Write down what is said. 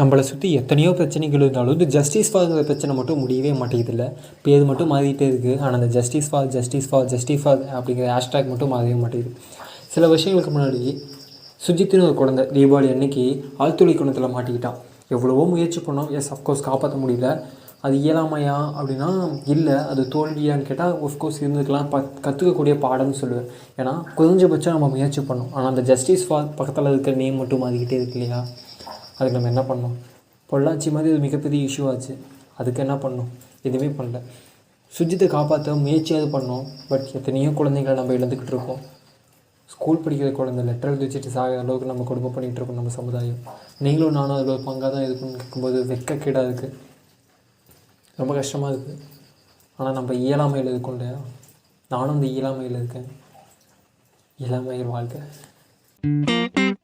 நம்மளை சுற்றி எத்தனையோ பிரச்சனைகள் இருந்தாலும் இந்த ஜஸ்டிஸ் ஃபார்ங்கிற பிரச்சனை மட்டும் முடியவே மாட்டேங்குது. இல்லை பேர் மட்டும் மாறிக்கிட்டே இருக்குது. ஆனால் அந்த ஜஸ்டிஸ் ஃபார் அப்படிங்கிற ஹேஷ்டேக் மட்டும் மாறவே மாட்டேங்குது. சில வருஷங்களுக்கு முன்னாடி சுஜித்துன்னு ஒரு குழந்தை தீபாவளி அன்னைக்கு ஆழ்துளை குணத்தில் மாட்டிக்கிட்டான். எவ்வளவோ முயற்சி பண்ணோம். அஃப்கோர்ஸ் காப்பாற்ற முடியல. அது இயலாமையா அப்படின்னா இல்லை, அது தோல்வியான்னு கேட்டால் ஆஃப்கோர்ஸ் இருந்துக்கலாம். கற்றுக்கக்கூடிய பாடம்னு சொல்லுவேன். ஏன்னா குறைஞ்சபட்சம் நம்ம முயற்சி பண்ணோம். ஆனால் அந்த ஜஸ்டிஸ் ஃபார் பக்கத்தில் இருக்கிற நேம் மட்டும் மாறிக்கிட்டே இருக்கு இல்லையா? அதுக்கு நம்ம என்ன பண்ணோம்? பொள்ளாச்சி மாதிரி அது மிகப்பெரிய இஷ்யூ ஆச்சு. அதுக்கு என்ன பண்ணோம்? எதுவுமே பண்ணல. சுஜித்தை காப்பாற்ற முயற்சியாவது பண்ணோம். பட் எத்தனையோ குழந்தைங்களை நம்ம இழந்துக்கிட்டு இருக்கோம். ஸ்கூல் படிக்கிற குழந்தை லெட்டர் எழுதி வச்சுட்டு சாகிற அளவுக்கு நம்ம கொடுமை பண்ணிகிட்டு இருக்கோம் நம்ம சமுதாயம். நீங்களும் நானும் அதில் ஒரு பங்காக தான் இருக்குன்னு கேட்கும்போது வெட்கக்கேடாக இருக்குது. ரொம்ப கஷ்டமாக இருக்குது. ஆனால் நம்ம இயலாமையில் இருக்கோம் இல்லையா? நானும் இந்த இயலாமையில் இருக்கேன். இளமையில் வாழ்க்கை.